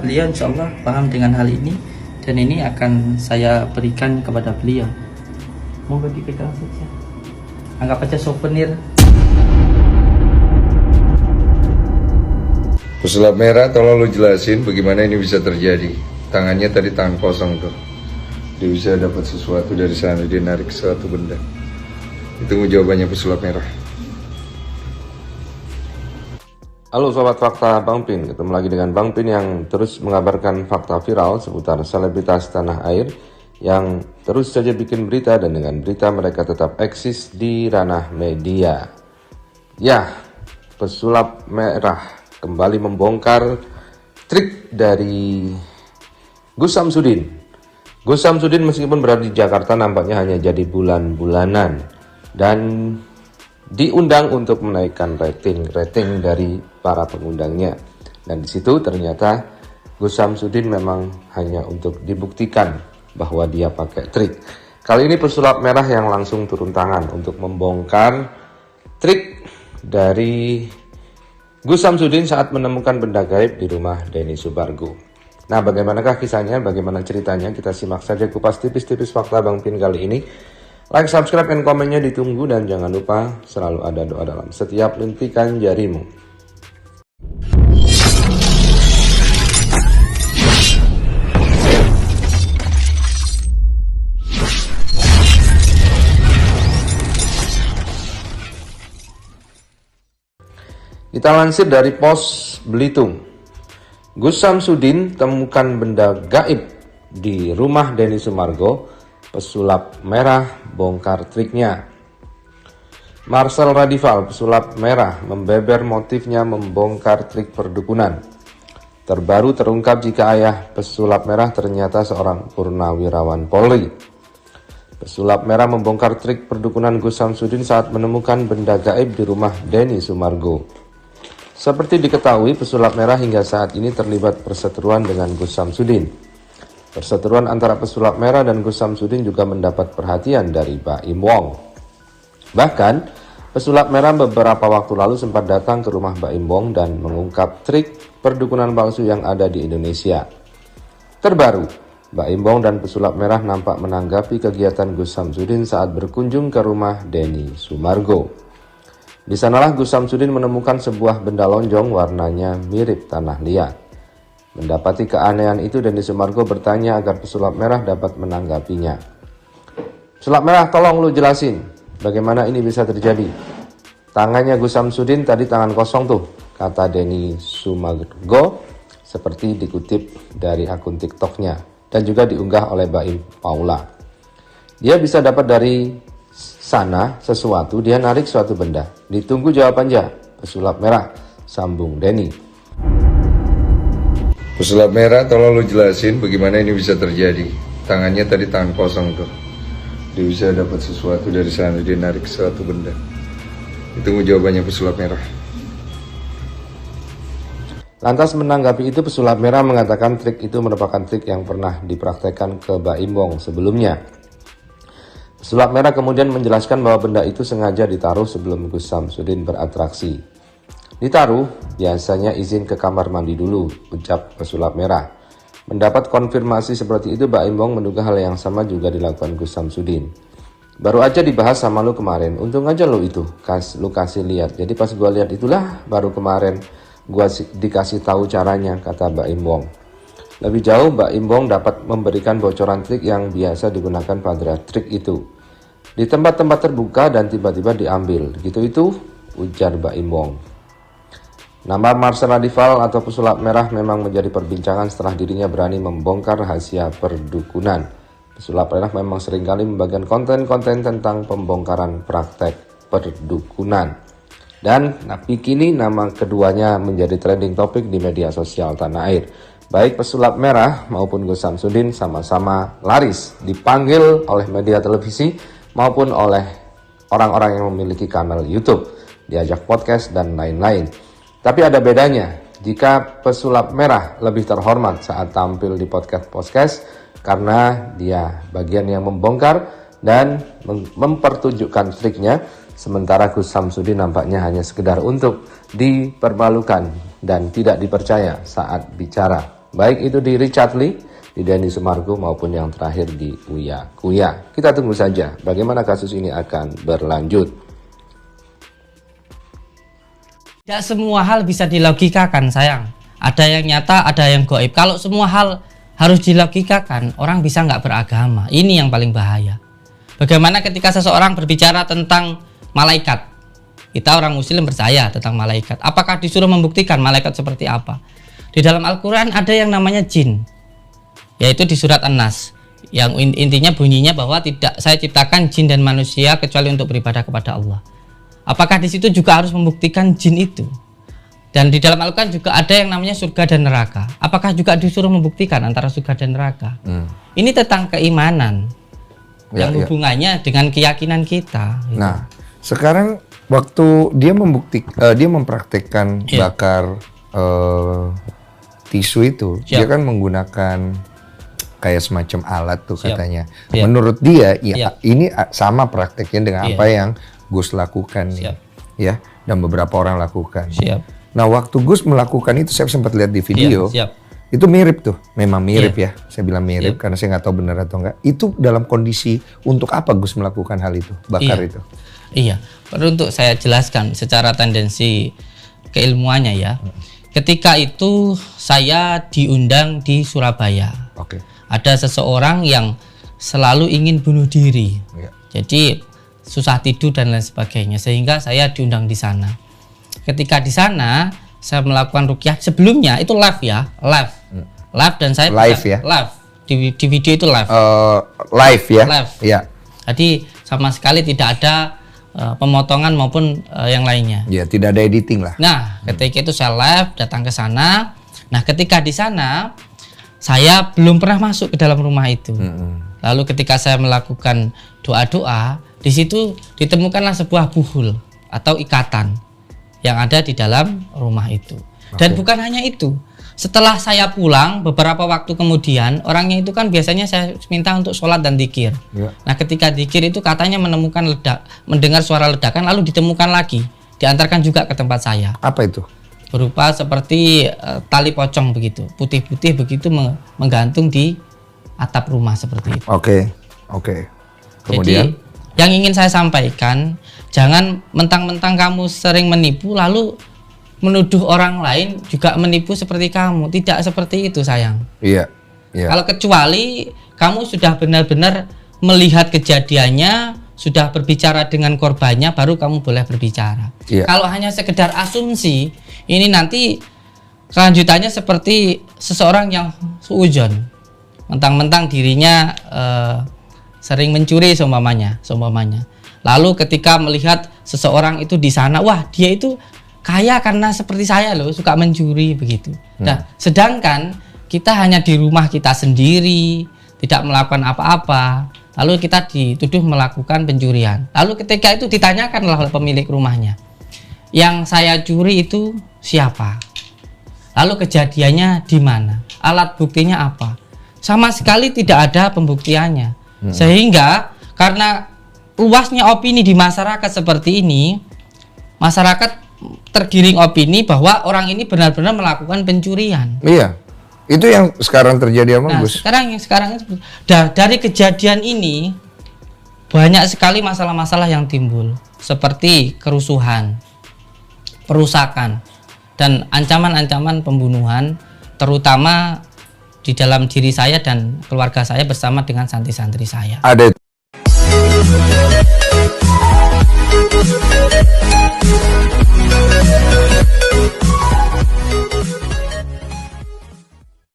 Beliau insya Allah paham dengan hal ini, dan ini akan saya berikan kepada beliau. Moga dipegang saja, anggap aja souvenir. Pesulap merah, tolong lu jelasin bagaimana ini bisa terjadi. Tangannya tadi tangan kosong tuh, dia bisa dapat sesuatu dari sana, dia narik suatu benda. Tunggu jawabannya pesulap merah. Halo Sobat Fakta Bang Pin, ketemu lagi dengan Bang Pin yang terus mengabarkan fakta viral seputar selebritas tanah air yang terus saja bikin berita, dan dengan berita mereka tetap eksis di ranah media. Ya, pesulap merah kembali membongkar trik dari Gus Samsudin. Gus Samsudin meskipun berada di Jakarta nampaknya hanya jadi bulan-bulanan dan diundang untuk menaikkan rating dari para pengundangnya, dan di situ ternyata Gus Samsudin memang hanya untuk dibuktikan bahwa dia pakai trik. Kali ini pesulap merah yang langsung turun tangan untuk membongkar trik dari Gus Samsudin saat menemukan benda gaib di rumah Denny Sumargo. Nah, bagaimanakah kisahnya, bagaimana ceritanya, kita simak saja kupas tipis-tipis fakta Bang Pin kali ini. Like, subscribe, dan komennya ditunggu, dan jangan lupa selalu ada doa dalam setiap lentikan jarimu. Kita lansir dari Pos Belitung. Gus Samsudin temukan benda gaib di rumah Denny Sumargo. Pesulap merah bongkar triknya. Marcel Radival, pesulap merah, membeber motifnya membongkar trik perdukunan. Terbaru terungkap jika ayah pesulap merah ternyata seorang purnawirawan Polri. Pesulap merah membongkar trik perdukunan Gus Samsudin saat menemukan benda gaib di rumah Denny Sumargo. Seperti diketahui, pesulap merah hingga saat ini terlibat perseteruan dengan Gus Samsudin. Perseteruan antara pesulap merah dan Gus Samsudin juga mendapat perhatian dari Baim Wong. Bahkan, pesulap merah beberapa waktu lalu sempat datang ke rumah Baim Wong dan mengungkap trik perdukunan palsu yang ada di Indonesia. Terbaru, Baim Wong dan pesulap merah nampak menanggapi kegiatan Gus Samsudin saat berkunjung ke rumah Denny Sumargo. Di sanalah Gus Samsudin menemukan sebuah benda lonjong warnanya mirip tanah liat. Mendapati keanehan itu, Denny Sumargo bertanya agar pesulap merah dapat menanggapinya. Pesulap merah, tolong lu jelasin bagaimana ini bisa terjadi. Tangannya Gus Samsudin tadi tangan kosong tuh, kata Denny Sumargo, seperti dikutip dari akun TikToknya dan juga diunggah oleh Baim Paula. Dia bisa dapat dari sana sesuatu, dia narik suatu benda. Ditunggu jawabannya, pesulap merah, sambung Denny. Pesulap merah, tolong lu jelasin bagaimana ini bisa terjadi. Tangannya tadi tangan kosong tuh, dia bisa dapat sesuatu dari sana, dia narik suatu benda. Tunggu jawabannya pesulap merah. Lantas menanggapi itu, pesulap merah mengatakan trik itu merupakan trik yang pernah dipraktekkan ke Baim Wong sebelumnya. Pesulap merah kemudian menjelaskan bahwa benda itu sengaja ditaruh sebelum Gus Samsudin beratraksi. Ditaruh, biasanya izin ke kamar mandi dulu, ucap pesulap merah. Mendapat konfirmasi seperti itu, Baim Wong menduga hal yang sama juga dilakukan Gus Samsudin. Baru aja dibahas sama lu kemarin, untung aja lu itu, lu kasih lihat. Jadi pas gua lihat itulah, baru kemarin gua dikasih tahu caranya, kata Baim Wong. Lebih jauh, Baim Wong dapat memberikan bocoran trik yang biasa digunakan pada trik itu. Di tempat-tempat terbuka dan tiba-tiba diambil, gitu itu, ujar Baim Wong. Nama Marcel Radival atau pesulap merah memang menjadi perbincangan setelah dirinya berani membongkar rahasia perdukunan. Pesulap merah memang seringkali membagikan konten-konten tentang pembongkaran praktek perdukunan. Dan kini nama keduanya menjadi trending topik di media sosial tanah air. Baik pesulap merah maupun Gus Samsudin sama-sama laris dipanggil oleh media televisi maupun oleh orang-orang yang memiliki kanal YouTube, diajak podcast dan lain-lain. Tapi ada bedanya, Jika pesulap merah lebih terhormat saat tampil di podcast karena dia bagian yang membongkar dan mempertunjukkan triknya, sementara Gus Samsudin nampaknya hanya sekedar untuk dipermalukan dan tidak dipercaya saat bicara. Baik itu di Richard Lee, di Denny Sumargo maupun yang terakhir di Uya Kuya. Kita tunggu saja bagaimana kasus ini akan berlanjut. Tidak semua hal bisa dilogikakan, sayang. Ada yang nyata, ada yang gaib. Kalau semua hal harus dilogikakan, orang bisa nggak beragama. Ini yang paling bahaya. Bagaimana ketika seseorang berbicara tentang malaikat? Kita orang muslim percaya tentang malaikat. Apakah disuruh membuktikan malaikat seperti apa? Di dalam Al-Quran ada yang namanya jin, yaitu di surat An-Nas. Yang intinya bunyinya bahwa tidak saya ciptakan jin dan manusia kecuali untuk beribadah kepada Allah. Apakah di situ juga harus membuktikan jin itu? Dan di dalam Al-Quran juga ada yang namanya surga dan neraka. Apakah juga disuruh membuktikan antara surga dan neraka? Ini tentang keimanan yang hubungannya dengan keyakinan kita. Gitu. Nah, sekarang waktu dia dia mempraktekkan bakar tisu itu, dia kan menggunakan kayak semacam alat tuh katanya. Menurut dia, ini sama prakteknya dengan apa yang Gus lakukan nih, ya, dan beberapa orang lakukan. Nah, waktu Gus melakukan itu, saya sempat lihat di video, itu mirip tuh, memang mirip ya. Saya bilang mirip karena saya nggak tahu benar atau enggak. Itu dalam kondisi untuk apa Gus melakukan hal itu, bakar itu? Iya, perlu untuk saya jelaskan secara tendensi keilmuannya ya. Ketika itu saya diundang di Surabaya. Ada seseorang yang selalu ingin bunuh diri. Jadi susah tidur dan lain sebagainya, sehingga saya diundang di sana. Ketika di sana saya melakukan ruqyah, sebelumnya itu live ya, live dan saya live ya, live di video itu live, live ya, ya. Jadi sama sekali tidak ada pemotongan maupun yang lainnya. Ya, tidak ada editing lah. Nah, ketika itu saya live datang ke sana. Nah, ketika di sana saya belum pernah masuk ke dalam rumah itu. Lalu ketika saya melakukan doa-doa, di situ ditemukanlah sebuah buhul atau ikatan yang ada di dalam rumah itu. Dan bukan hanya itu. Setelah saya pulang beberapa waktu kemudian, orangnya itu kan biasanya saya minta untuk sholat dan zikir. Nah, ketika zikir itu katanya mendengar suara ledakan, lalu ditemukan lagi, diantarkan juga ke tempat saya. Apa itu? Berupa seperti tali pocong begitu, putih-putih begitu menggantung di atap rumah seperti itu. Kemudian? Jadi, yang ingin saya sampaikan, jangan mentang-mentang kamu sering menipu lalu menuduh orang lain juga menipu seperti kamu. Tidak seperti itu, sayang. Kalau kecuali kamu sudah benar-benar melihat kejadiannya, sudah berbicara dengan korbannya, baru kamu boleh berbicara. Kalau hanya sekedar asumsi, ini nanti kelanjutannya seperti seseorang yang suudzon, mentang-mentang dirinya sering mencuri seumpamanya. Lalu ketika melihat seseorang itu di sana, wah dia itu kaya karena seperti saya loh, suka mencuri begitu. Nah, sedangkan kita hanya di rumah kita sendiri, tidak melakukan apa-apa, lalu kita dituduh melakukan pencurian. Lalu ketika itu ditanyakanlah oleh pemilik rumahnya, yang saya curi itu siapa? Lalu kejadiannya di mana? Alat buktinya apa? Sama sekali tidak ada pembuktiannya. Sehingga karena luasnya opini di masyarakat seperti ini, masyarakat tergiring opini bahwa orang ini benar-benar melakukan pencurian. Iya, itu yang sekarang terjadi sama Gus. Sekarang dari kejadian ini banyak sekali masalah-masalah yang timbul, seperti kerusuhan, perusakan, dan ancaman-ancaman pembunuhan, terutama di dalam diri saya dan keluarga saya bersama dengan santri-santri saya. Ada